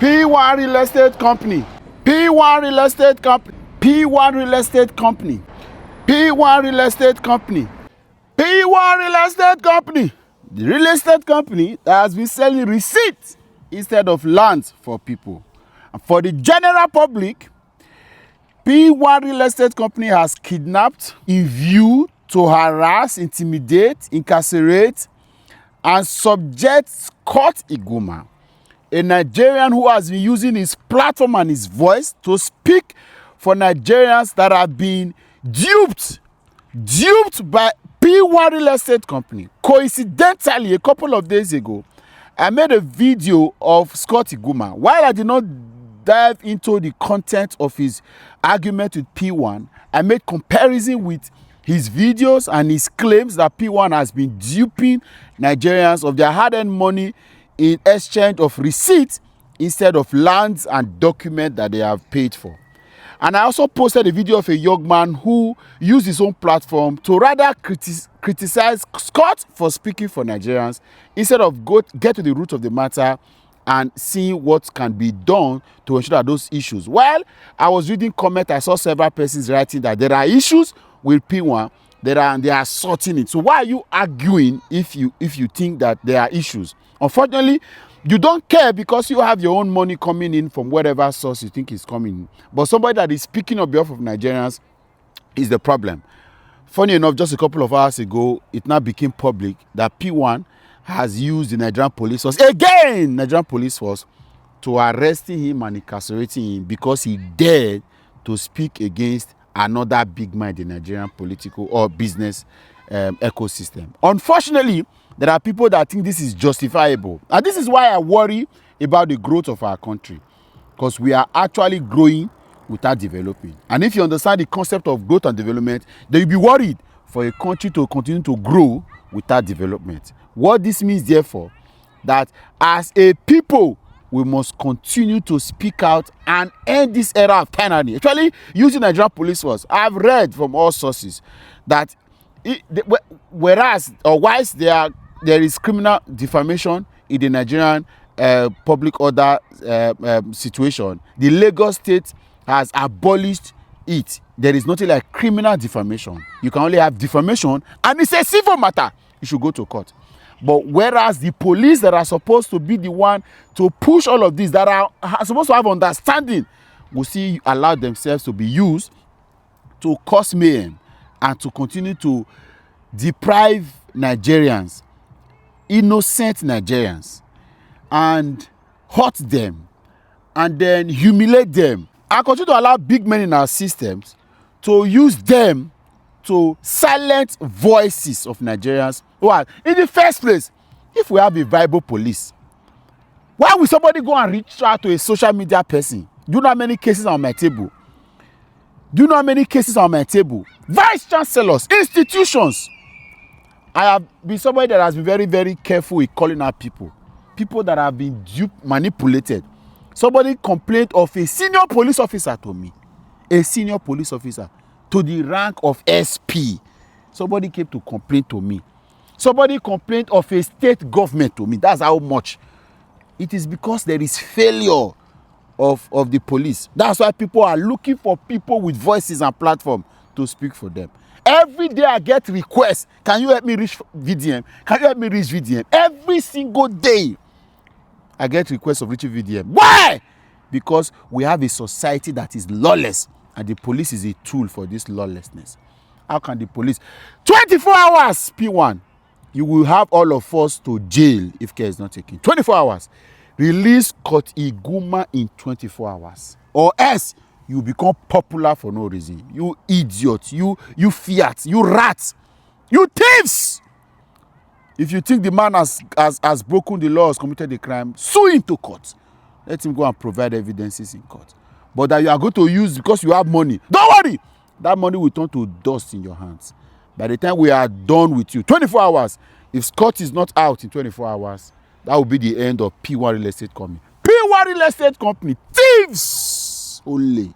PWAN Real Estate Company. PWAN Real Estate Company. PWAN Real Estate Company. PWAN Real Estate Company. PWAN Real Estate Company. The real estate company that has been selling receipts instead of lands for people. And for the general public, PWAN Real Estate Company has kidnapped in view to harass, intimidate, incarcerate, and subject Scot Igunma, a Nigerian who has been using his platform and his voice to speak for Nigerians that have been duped by PWAN Real Estate Company. Coincidentally, a couple of days ago, I made a video of Scot Igunma. While I did not dive into the content of his argument with PWAN, I made comparison with his videos and his claims that PWAN has been duping Nigerians of their hard-earned money in exchange of receipts instead of lands and documents that they have paid for. And I also posted a video of a young man who used his own platform to rather criticize Scot for speaking for Nigerians instead of get to the root of the matter and seeing what can be done to ensure that those issues. While I was reading comments, I saw several persons writing that there are issues with PWAN, they are sorting it. So why are you arguing if you think that there are issues? Unfortunately, you don't care because you have your own money coming in from whatever source you think is coming in. But somebody that is speaking on behalf of Nigerians is the problem. Funny enough, just a couple of hours ago, it now became public that PWAN has used the Nigerian police force, again, Nigerian police force, to arresting him and incarcerating him because he dared to speak against another big man in the Nigerian political or business ecosystem. Unfortunately, there are people that think this is justifiable. And this is why I worry about the growth of our country. Because we are actually growing without developing. And if you understand the concept of growth and development, then you'll be worried for a country to continue to grow without development. What this means, therefore, that as a people, we must continue to speak out and end this era of tyranny. Actually, using Nigerian police force, I've read from all sources that whilst there is criminal defamation in the Nigerian public order situation, the Lagos state has abolished it. There is nothing like criminal defamation. You can only have defamation, and it's a civil matter. You should go to court. But whereas the police that are supposed to be the one to push all of this, that are supposed to have understanding, will see allow themselves to be used to cause mayhem and to continue to deprive Nigerians, innocent Nigerians, and hurt them, and then humiliate them, and continue to allow big men in our systems to use them to silence voices of Nigerians. Well, in the first place, if we have a viable police, why would somebody go and reach out to a social media person? Do you know how many cases are on my table? Do you know how many cases are on my table? Vice chancellors, institutions. I have been somebody that has been very, very careful with calling out people that have been manipulated. Somebody complained of a senior police officer to me, a senior police officer to the rank of SP. Somebody came to complain to me. Somebody complained of a state government to me. That's how much. It is because there is failure of the police. That's why people are looking for people with voices and platform to speak for them. Every day I get requests. Can you help me reach VDM? Can you help me reach VDM? Every single day I get requests of reaching VDM. Why? Because we have a society that is lawless, and the police is a tool for this lawlessness. How can the police? 24 hours, PWAN. You will have all of us to jail if care is not taken. 24 hours. Release Scot Igunma in 24 hours. Or else you become popular for no reason. You idiot. You fiat. You rats. You thieves. If you think the man has broken the law, has committed a crime, sue him to court. Let him go and provide evidences in court. But that you are going to use because you have money. Don't worry. That money will turn to dust in your hands. By the time we are done with you, 24 hours, if Scot is not out in 24 hours, that will be the end of PWAN Real Estate Company. PWAN Real Estate Company, thieves only.